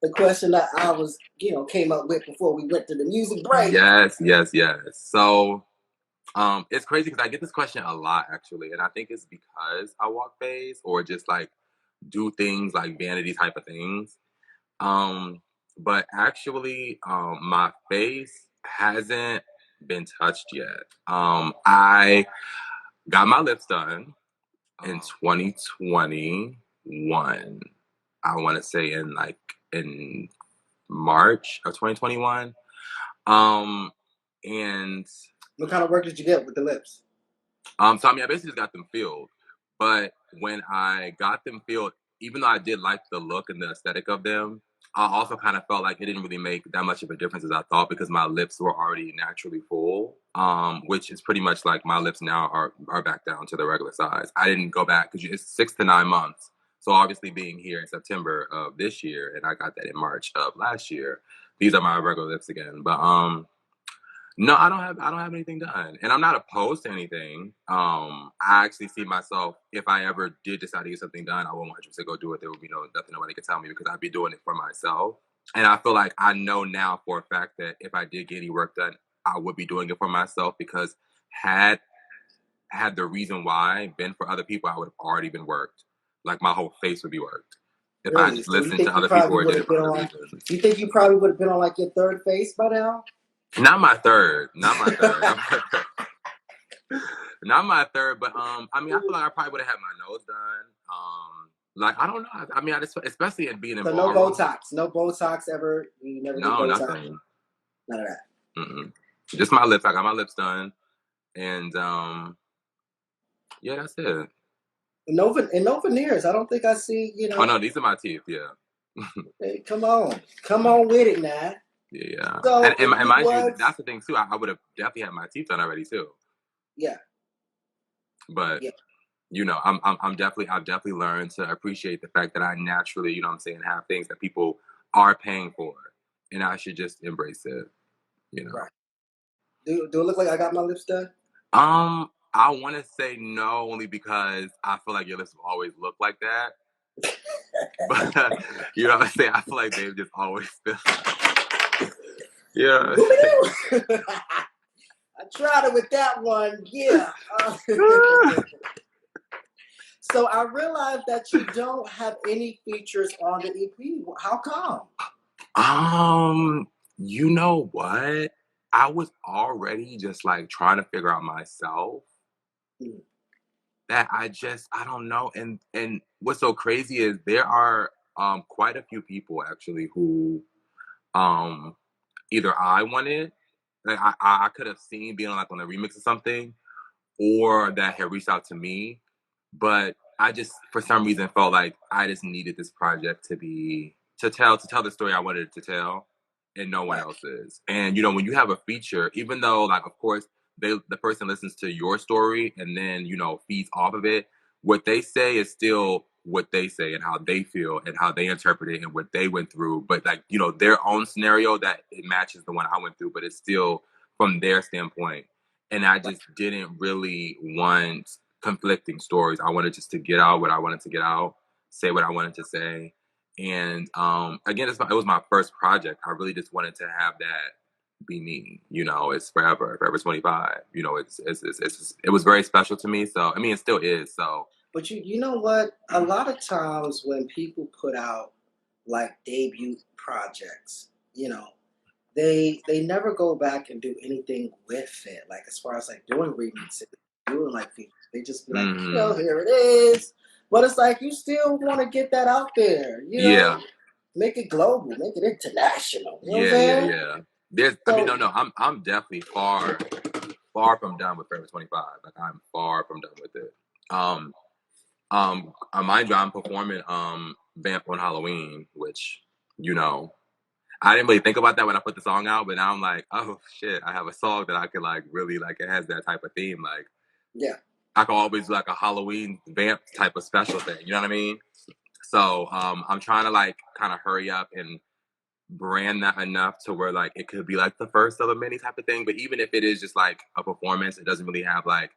the question that I was, you know, came up with before we went to the music break.
Yes. So, it's crazy because I get this question a lot actually, and I think it's because I walk phase or just like do things like vanity type of things. But actually, my face hasn't been touched yet. I got my lips done in 2021. I want to say in March of 2021. And
what kind of work did you get with the lips?
So I mean, I basically just got them filled. But when I got them filled, even though I did like the look and the aesthetic of them, I also kind of felt like it didn't really make that much of a difference as I thought because my lips were already naturally full. which is pretty much like my lips now are back down to the regular size. I didn't go back because it's 6 to 9 months. So obviously being here in September of this year, and I got that in March of last year, these are my regular lips again. But no, I don't have anything done, and I'm not opposed to anything. I actually see myself, if I ever did decide to get something done, I wouldn't want you to go do it. There would be nothing nobody could tell me because I'd be doing it for myself. And I feel like I know now for a fact that if I did get any work done, I would be doing it for myself because had the reason why been for other people, I would have already been worked. Like my whole face would be worked if I
Really?
just
So you
listened
think
to
you
other people
probably
or
would
did it
have
for
been
other
on?
reasons.
You think you probably would have been on like your third face by now?
Not my third. Not my third. Not my third, but I mean, I feel like I probably would have had my nose done. Like I don't know. I mean, especially in being in
So no
ballroom.
Botox, no Botox ever. You never did
No,
Botox.
nothing.
None of that.
Mm-mm. Just my lips. I got my lips done, and yeah, that's it.
No veneers. I don't think I see.
Oh no, these are my teeth. Yeah.
Hey, come on with it now.
Yeah.
So
And mind you, that's the thing too. I would have definitely had my teeth done already too.
Yeah.
But
yeah.
I've definitely learned to appreciate the fact that I naturally, have things that people are paying for, and I should just embrace it.
Right. Do it look like I got my lips done?
I want to say no, only because I feel like your lips have always looked like that. But you know what I'm saying? I feel like they've just always been. Yeah.
I tried it with that one. Yeah. So I realized that you don't have any features on the EP. How come?
You know what? I was already just like trying to figure out myself. That I don't know. And what's so crazy is there are quite a few people actually who either I wanted, like I could have seen being like on a remix or something, or that had reached out to me, but I just for some reason felt like I just needed this project to tell the story I wanted it to tell, and no one else's. And when you have a feature, even though like of course the person listens to your story and then feeds off of it, what they say is still what they say and how they feel and how they interpret it and what they went through. But like their own scenario that it matches the one I went through, but it's still from their standpoint. And I just didn't really want conflicting stories. I wanted just to get out what I wanted to get out, say what I wanted to say. And again, it was my first project. I really just wanted to have that be me. It's forever 25. It was very special to me. So I mean, it still is. So.
But you know what? A lot of times when people put out like debut projects, they never go back and do anything with it. Like as far as like doing remixes, doing like features, they just be like, here it is. But it's like you still want to get that out there, make it global, make it international. You know what I'm saying?
Yeah. I'm definitely far from done with Forever 25. Like I'm far from done with it. Mind you, I'm performing Vamp on Halloween, which I didn't really think about that when I put the song out, but now I'm like, oh shit, I have a song that I could like really like. It has that type of theme, like I could always do like a Halloween Vamp type of special thing. You know what I mean? So I'm trying to like kind of hurry up and brand that enough to where like it could be like the first of a mini type of thing. But even if it is just like a performance, it doesn't really have like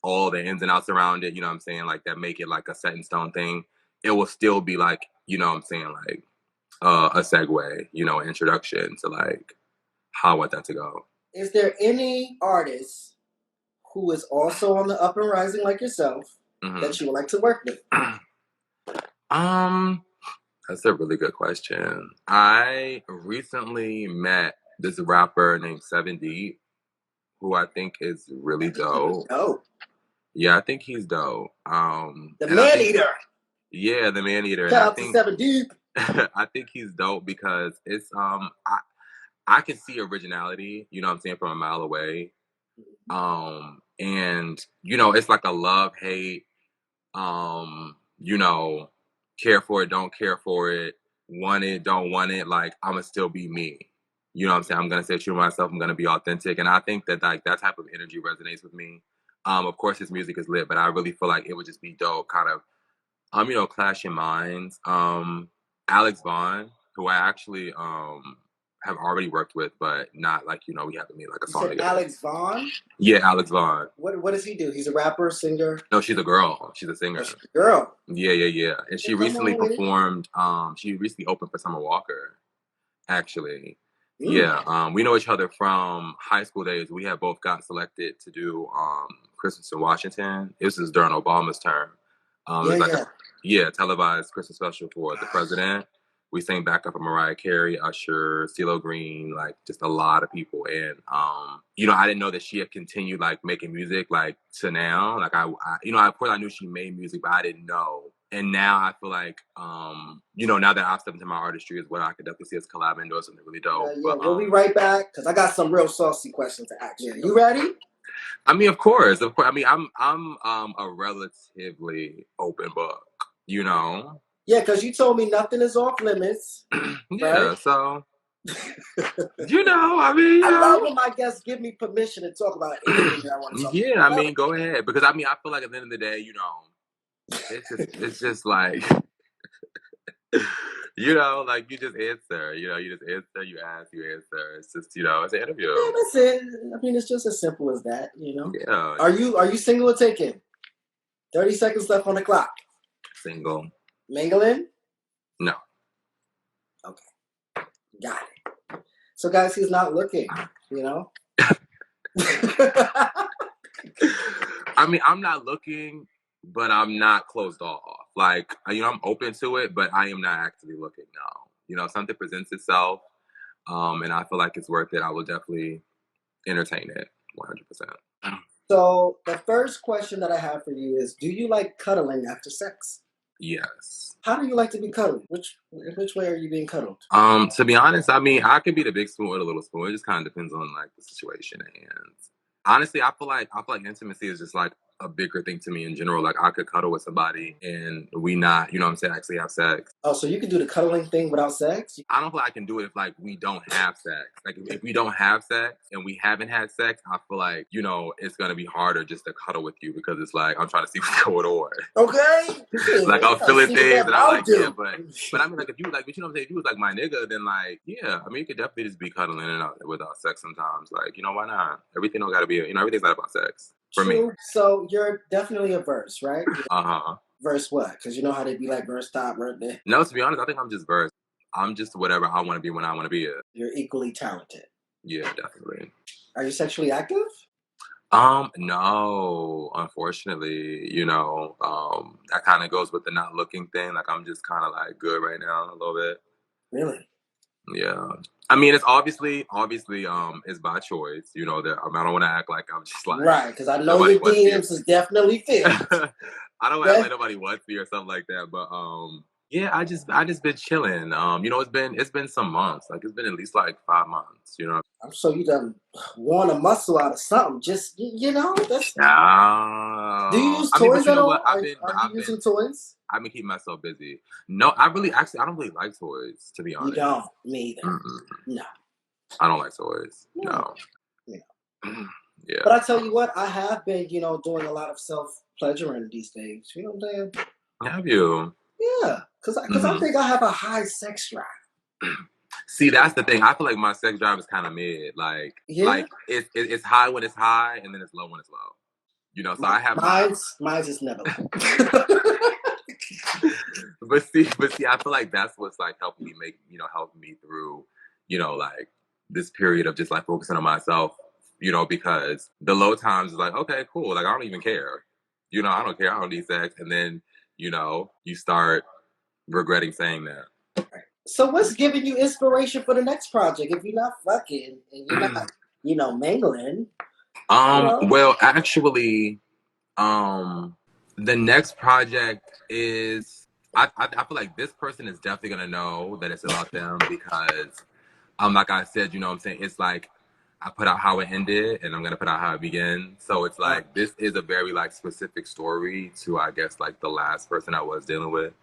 all the ins and outs around it. You know what I'm saying? Like that make it like a set in stone thing. It will still be like what I'm saying, like a segue, introduction to like how I want that to go.
Is there any artist who is also on the up and rising like yourself that you would like to work with?
That's a really good question. I recently met this rapper named 7D, who I think is really dope. Yeah, I think he's dope.
The Man Eater.
Yeah, the Man Eater.
Shout out to 7D.
I think he's dope because it's I can see originality, you know what I'm saying, from a mile away. And it's like a love hate, care for it, don't care for it, want it, don't want it, like I'ma still be me. You know what I'm saying? I'm gonna stay true to myself. I'm gonna be authentic, and I think that like that type of energy resonates with me. Of course, his music is lit, but I really feel like it would just be dope, kind of you know, clashing minds. Alex Vaughn, who I actually have already worked with, but not like, you know, we haven't made like a
You
song
said
together.
Alex Vaughn?
Yeah, Alex Vaughn.
What does he do? He's a rapper, singer?
No, she's a girl. She's a singer.
Oh, she's a girl.
Yeah. And she recently performed, she recently opened for Summer Walker, actually. Yeah, we know each other from high school days. We had both got selected to do Christmas in Washington. This was during Obama's term. It was like a televised Christmas special for the president. We sang backup for Mariah Carey, Usher, CeeLo Green, like just a lot of people. And you know, I didn't know that she had continued like making music like to now. Like I you know, of course I knew she made music, but I didn't know. And now I feel like, you know, now that I've stepped into my artistry as well, I could definitely see us collab and do something really dope.
Yeah, we'll be right back because I got some real saucy questions to ask you. You ready?
I mean, of course. I mean, I'm a relatively open book, you know.
Yeah, because you told me nothing is off limits.
Yeah, right? So you know, I mean,
I love when my guests give me permission to talk about anything that I want to talk about.
Yeah, I mean, go ahead, because I mean, I feel like at the end of the day, you know, it's just like, you know, like you just answer, you know, you just answer, you ask, you answer. It's just, you know, it's an interview.
Yeah, that's it. I mean, it's just as simple as that, you know.
Yeah.
Are you single or taken? 30 seconds left on the clock.
Single.
Mingling? No. Okay. Got it. So, guys, he's not looking, you know?
I mean, I'm not looking, but I'm not closed off. Like, you know, I'm open to it, but I am not actively looking now. You know, if something presents itself, and I feel like it's worth it, I will definitely entertain it 100%.
So the first question that I have for you is, do you like cuddling after sex?
Yes.
How do you like to be cuddled? Which way are you being cuddled?
To be honest, I mean, I could be the big spoon or the little spoon. It just kind of depends on like the situation. And honestly, I feel like intimacy is just like a bigger thing to me in general. Like I could cuddle with somebody and we not, you know what I'm saying, actually have sex.
Oh, so you can do the cuddling thing without sex?
I don't feel like I can do it if like we don't have sex. Like if we don't have sex and we haven't had sex, I feel like, you know, it's gonna be harder just to cuddle with you because it's like I'm trying to see what's going on.
Okay.
Like I'm feeling things and I'm like, yeah, but I mean like if you like, but you know what I'm saying, if you was like my nigga, then like, yeah, I mean you could definitely just be cuddling and without sex sometimes. Like, you know, why not? Everything don't gotta be, you know, everything's not about sex. For me.
So you're definitely a verse, right?
Uh-huh.
Verse what? Because you know how they be like verse top, right there.
No, to be honest, I think I'm just verse. I'm just whatever I want to be when I want to be it.
You're equally talented.
Yeah, definitely.
Are you sexually active?
No, unfortunately, you know, that kind of goes with the not looking thing. Like I'm just kind of like good right now a little bit.
Really?
Yeah. I mean, it's obviously, it's by choice. You know that I don't want to act like I'm just like
right, because I know your DMs is definitely fit.
I don't act like nobody wants me or something like that, but yeah, I just been chilling. You know, it's been some months. Like it's been at least like 5 months. You know.
I'm sure you done worn a muscle out of something. Just you know, that's.
No.
Do you use toys at all? Are you using toys?
I've been keeping myself busy. No, I don't really like toys, to be honest.
You don't? Me either. No.
I don't like toys. No. Yeah.
But I tell you what, I have been, you know, doing a lot of self-pleasuring these days. You know what I'm saying?
Have you?
Yeah. Because I think I have a high sex drive.
See, that's the thing. I feel like my sex drive is kind of mid. Like, like it's high when it's high, and then it's low when it's low. You know, so I have
mine's is never low.
but see, I feel like that's what's like helping me through, you know, like this period of just like focusing on myself, you know, because the low times is like, okay, cool. Like, I don't even care. You know, I don't care. I don't need sex. And then, you know, you start regretting saying that.
So what's giving you inspiration for the next project if you're not fucking and you're not, you know, mingling?
Well, actually, the next project is I feel like this person is definitely gonna know that it's about them because like I said, you know what I'm saying, it's like I put out how it ended and I'm gonna put out how it began. So it's like this is a very like specific story to I guess like the last person I was dealing with.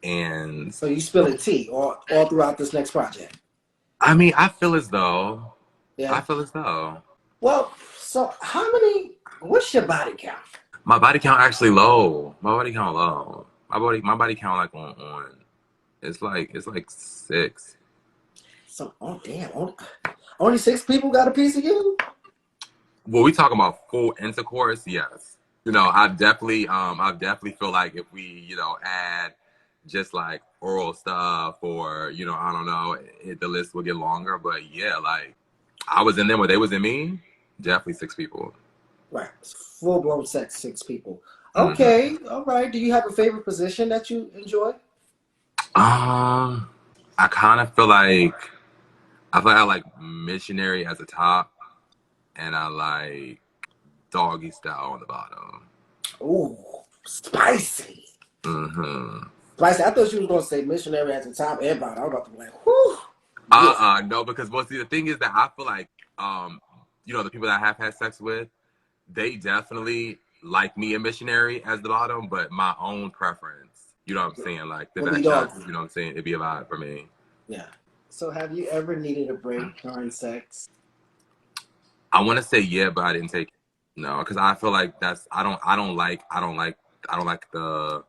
And
so you spilling tea all throughout this next project.
I mean, I feel as though.
Yeah.
I feel as though.
Well, so what's your body count?
My body count actually low. My body count low. My body count like on. It's like 6.
So, oh damn, only 6 people got a piece of you?
Well, we talking about full intercourse, yes. I've definitely feel like if we, add just like oral stuff or, I don't know, the list will get longer. But yeah, like I was in them or they was in me, definitely 6 people.
Right, full blown sex, 6 people. Okay, all right. Do you have a favorite position that you enjoy?
I kind of feel like I like missionary as a top, and I like doggy style on the bottom.
Ooh, spicy.
Mm-hmm.
Spicy. I thought you was gonna say missionary at the top and bottom. I was about to be like, whew. Yeah.
No, because see, the thing is that I feel like the people that I have had sex with, they definitely like me a missionary as the bottom, but my own preference, you know what I'm saying? Like the best shots, you know what I'm saying? It'd be a vibe for me.
Yeah. So have you ever needed a break during sex?
I want to say yeah, but I didn't take it. No, because I feel like I don't like the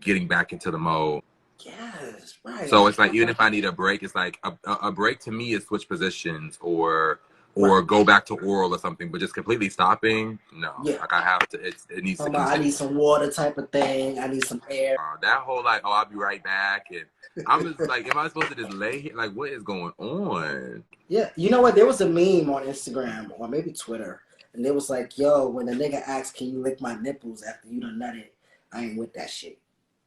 getting back into the mode.
Yes, right.
So it's like even if I need a break, it's like a break to me is switch positions or go back to oral or something, but just completely stopping, no. Yeah. Like I have to. It needs to continue.
I need some water type of thing. I need some air.
That whole like, oh, I'll be right back, and I'm just like, am I supposed to just lay here? Like, what is going on?
Yeah, you know what? There was a meme on Instagram or maybe Twitter, and it was like, yo, when a nigga asks, can you lick my nipples after you done nutted, I ain't with that shit.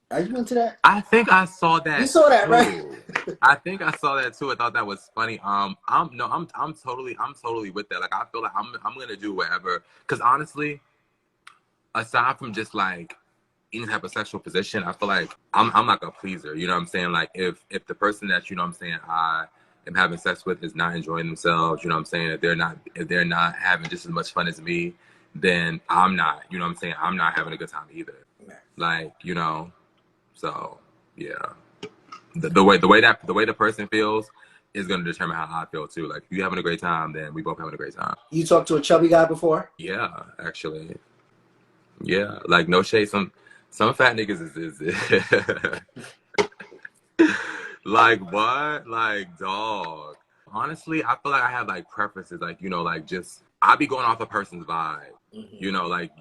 Are you into that?
I think I saw that.
You saw that, too. Right?
I think I saw that too. I thought that was funny. I'm totally with that. Like I feel like I'm gonna do whatever. Cause honestly, aside from just like any type of sexual position, I feel like I'm like a pleaser. You know what I'm saying? Like if the person that I am having sex with is not enjoying themselves, you know what I'm saying? If they're not having just as much fun as me, then I'm not. You know what I'm saying? I'm not having a good time either. Like So yeah, the way the person feels is going to determine how I feel too. Like if you're having a great time, then we both having a great time.
You talked to a chubby guy before?
Yeah, actually. Yeah, like no shade. Some fat niggas is like what? Like dog. Honestly, I feel like I have like preferences. Like like just I be going off a person's vibe. Mm-hmm. Like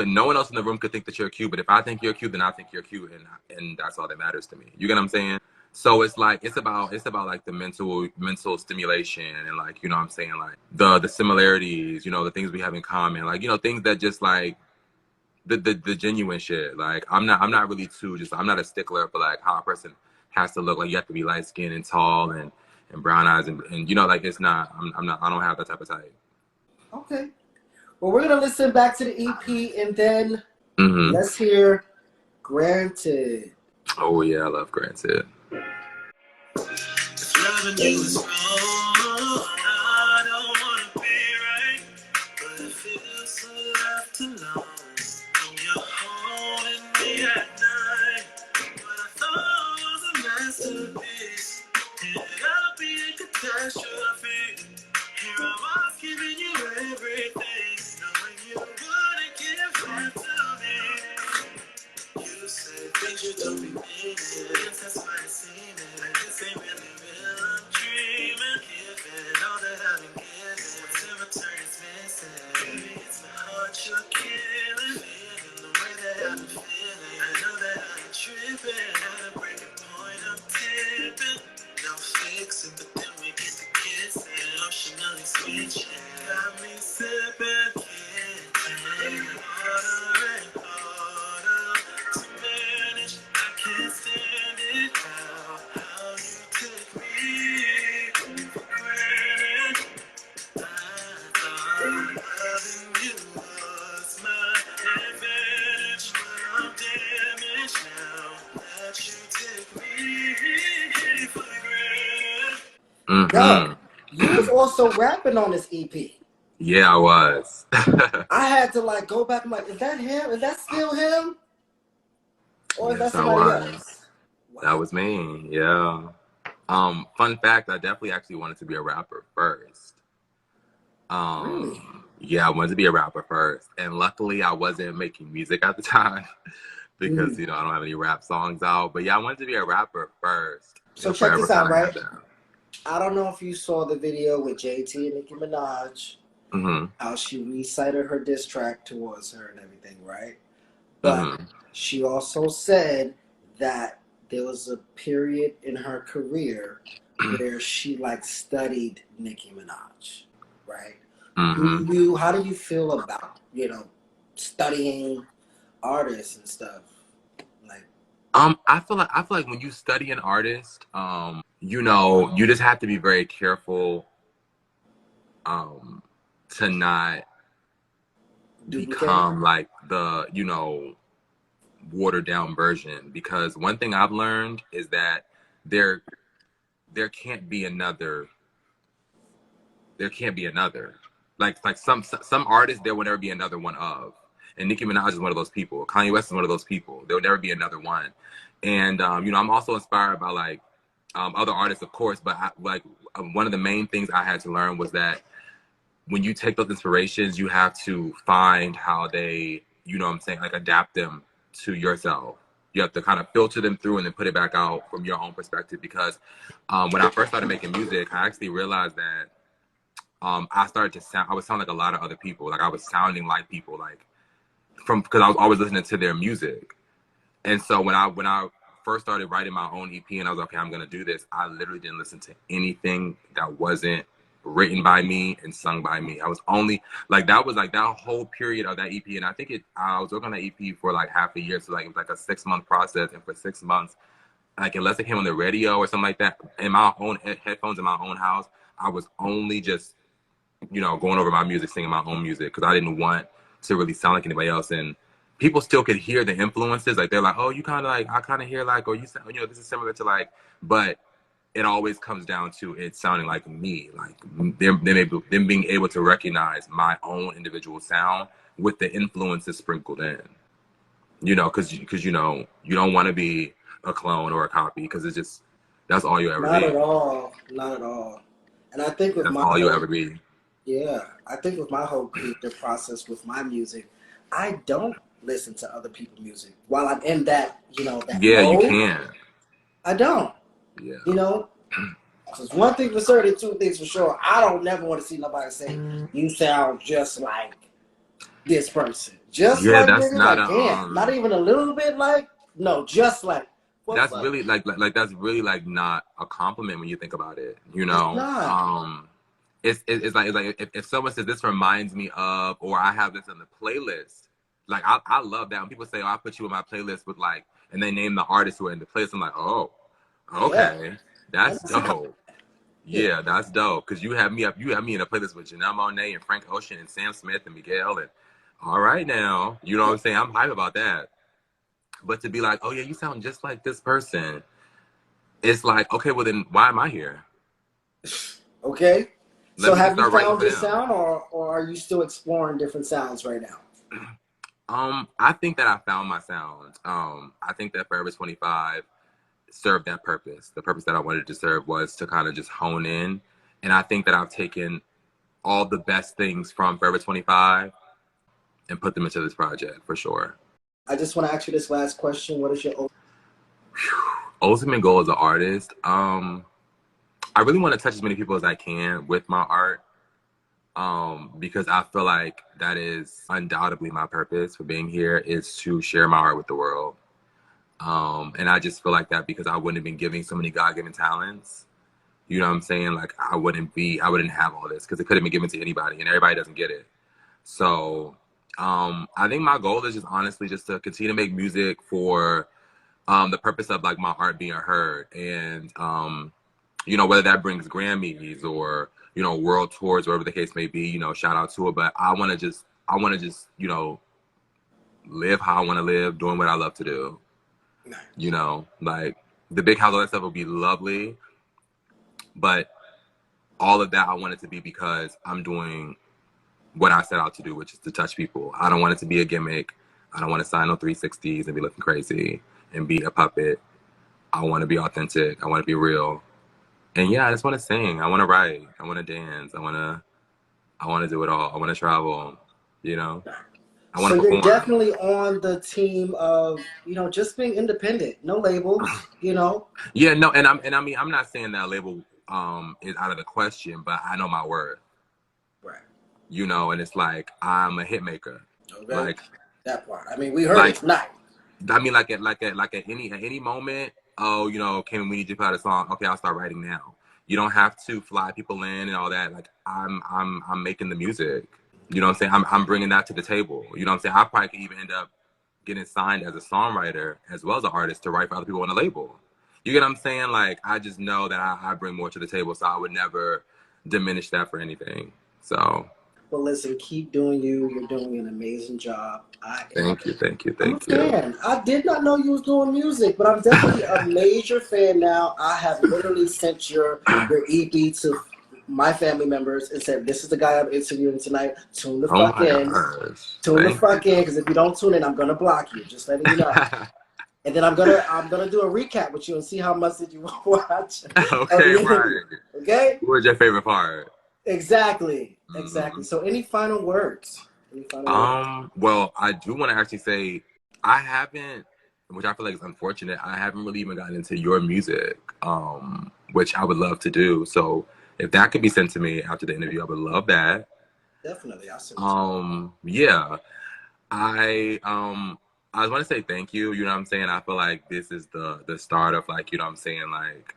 no one else in the room could think that you're cute, but if I think you're cute, then I think you're cute, and that's all that matters to me. You get what I'm saying? So it's like it's about like the mental stimulation and like what I'm saying, like the similarities, the things we have in common, like things that just like the genuine shit. Like I'm not really I'm not a stickler for like how a person has to look. Like you have to be light skinned and tall and brown eyes and like it's not. I'm not. I don't have that type of type.
Okay. Well, we're gonna listen back to the EP and then let's hear Granted.
Oh yeah, I love Granted.
If loving you is wrong, I don't wanna be right, but it feels so left alone. When you're holding me at night, what I thought was a masterpiece ended up being catastrophe. Here I was giving you everything, knowing you wouldn't give that to me. You said things you don't be meaning, that's why it seemed like this ain't really real. I'm dreaming, giving all that I've been given. What's in return is missing. Baby, it's my heart you're killing. Feeling the way that I've been feeling. I know that I'm tripping. At a breaking point, I'm tipping. No fixing, but then we get to kissing. Emotionally switching. Got me sipping. Getting harder and harder to manage. I can't stand it now. How you take me for granted. I thought loving you was my advantage, but I'm damaged now that you take me for granted.
Yo, you was also rapping on this EP.
Yeah, I was.
I had to like go back and like, is that him? Is that still him? Or is that somebody else?
Wow. That was me, yeah. Fun fact, I definitely actually wanted to be a rapper first.
Really?
Yeah, I wanted to be a rapper first. And luckily I wasn't making music at the time because, you know, I don't have any rap songs out. But yeah, I wanted to be a rapper first.
So
And
check
forever
this out,
kind of
right?
had that.
I don't know if you saw the video with JT and Nicki Minaj, how she recited her diss track towards her and everything, right? But she also said that there was a period in her career where she like studied Nicki Minaj, right? How do you feel about, you know, studying artists and stuff? Like,
I feel like when you study an artist, you know, you just have to be very careful to not become like the, you know, watered down version, because one thing I've learned is that there can't be another like some artists there will never be another one of, and Nicki Minaj is one of those people. Kanye West is one of those people. There will never be another one. And you know, I'm also inspired by like other artists, of course, but one of the main things I had to learn was that when you take those inspirations, you have to find how they, you know what I'm saying, like adapt them to yourself. You have to kind of filter them through and then put it back out from your own perspective. Because when I first started making music, I actually realized that I was sounding like a lot of other people. Like I was sounding like people, like because I was always listening to their music. And so when I first started writing my own EP and I was like, okay, I'm gonna do this, I literally didn't listen to anything that wasn't written by me and sung by me. I was only like that whole period of that EP, and I think I was working on that EP for like half a year, so like it was like a 6-month process, and for 6 months, like unless it came on the radio or something like that, in my own headphones in my own house, I was only just, you know, going over my music, singing my own music, because I didn't want to really sound like anybody else. And people still could hear the influences. Like they're like, oh, you kind of like, I kind of hear like, or you sound, you know, this is similar to like, but it always comes down to it sounding like me, like them being able to recognize my own individual sound with the influences sprinkled in. You know, because you know, you don't want to be a clone or a copy, because it's just, that's all you ever
not
be.
at all, not at all. And I think with
That's all you ever be.
Yeah, I think with my whole creative process with my music, I don't listen to other people's music while I'm in that, you know, that
Yeah,
mode.
you can.
I don't.
Yeah.
You know, because one thing for certain, two things for sure. I don't never want to see nobody say you sound just like this person, just
Yeah,
like
that's
nigga.
not
Like, damn, not even a little bit. Like, no, just like.
That's really like that's really like not a compliment when you think about it. You know,
it's not.
It's like if someone says this reminds me of, or I have this in the playlist, like I love that when people say, oh, I put you in my playlist with like, and they name the artists who are in the playlist. I'm like, oh, okay, that's dope. Yeah, that's dope, because you have me in a playlist with Janelle Monáe and Frank Ocean and Sam Smith and Miguel, and all right now, you know what I'm saying? I'm hype about that. But to be like, oh yeah, you sound just like this person, it's like, okay, well then why am I here?
Okay. So have you found your
them.
sound, or are you still exploring different sounds right now?
I think that I found my sound. I think that Forever 25 served that purpose. The purpose that I wanted to serve was to kind of just hone in. And I think that I've taken all the best things from Forever 25 and put them into this project for sure.
I just want to ask you this last question. What is your
ultimate goal as an artist? I really want to touch as many people as I can with my art, because I feel like that is undoubtedly my purpose for being here, is to share my art with the world. And I just feel like that because I wouldn't have been giving so many God-given talents. You know what I'm saying? Like I wouldn't have all this, because it could have been given to anybody, and everybody doesn't get it. So I think my goal is just honestly just to continue to make music for the purpose of like my art being heard. And you know, whether that brings Grammys or, you know, world tours, whatever the case may be, you know, shout out to it. But I want to just, you know, live how I want to live, doing what I love to do. You know, like the big house, all that stuff would be lovely. But all of that I want it to be because I'm doing what I set out to do, which is to touch people. I don't want it to be a gimmick. I don't want to sign no 360s and be looking crazy and be a puppet. I want to be authentic. I want to be real. And yeah, I just want to sing. I want to write. I want to dance. I want to do it all. I want to travel. You know, I want
So
to
you're
perform.
definitely on the team of, just being independent, no labels,
Yeah, no, and I mean, I'm not saying that label is out of the question, but I know my worth.
Right.
And it's like I'm a hit maker.
Okay.
Like,
That part. I mean, we heard it
like
tonight.
I mean, like at any moment. Oh, Kamen, we need you to put out a song. Okay, I'll start writing now. You don't have to fly people in and all that. Like I'm making the music. You know what I'm saying? I'm bringing that to the table. You know what I'm saying? I probably could even end up getting signed as a songwriter as well as an artist to write for other people on the label. You get what I'm saying? Like, I just know that I bring more to the table, so I would never diminish that for anything. So,
Well, listen, keep doing you. You're doing an amazing job.
thank you, thank you,
I'm a
thank you.
fan. I did not know you was doing music, but I'm definitely a major fan now. I have literally sent your EP to my family members and said, "This is the guy I'm interviewing tonight. Tune the
Oh
fuck
my
in.
gosh,
Tune the
thank
fuck in, because if you don't tune in, I'm gonna block you. Just letting you know."
you.
And then I'm gonna do a recap with you and see how much did you watch of
Okay,
the interview.
right.
Okay?
What was your favorite part?
Exactly.
Mm-hmm.
So any final words? Any final words?
Well, I do want to actually say I haven't, which I feel like is unfortunate. I haven't really even gotten into your music, which I would love to do. So if that could be sent to me after the interview, I would love that.
Definitely, I'll send it to you.
Yeah, I want to say thank you. You know what I'm saying? I feel like this is the start of, like, I'm saying, like,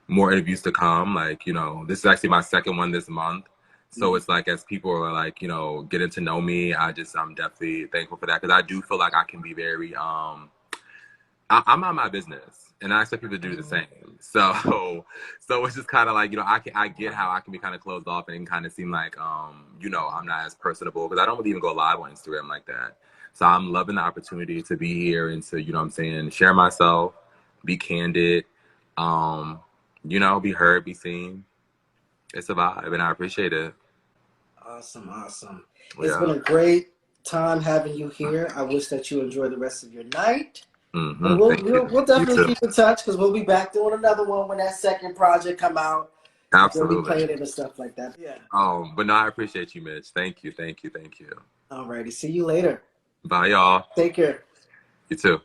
more interviews to come. Like, this is actually my second one this month. So it's like, as people are like, getting to know me, I'm definitely thankful for that, because I do feel like I can be very, I'm on my business, and I expect people to do the same. So it's just kind of like, I get how I can be kind of closed off and kind of seem like, I'm not as personable, because I don't really even go live on Instagram like that. So I'm loving the opportunity to be here and to, what I'm saying, share myself, be candid, be heard, be seen. It's a vibe, and I appreciate it.
Awesome, awesome. It's been
Yeah.
a great time having you here. I wish that you enjoy the rest of your night. And we'll
Thank
we'll,
you.
we'll
You
definitely
too.
keep in touch, because we'll be back doing another one when that second project come out. We'll be
Absolutely.
playing it and stuff like that. Yeah.
But no, I appreciate you, Mitch. Thank you, thank you, thank you.
Alrighty. See you later.
Bye, y'all.
Take care.
You too.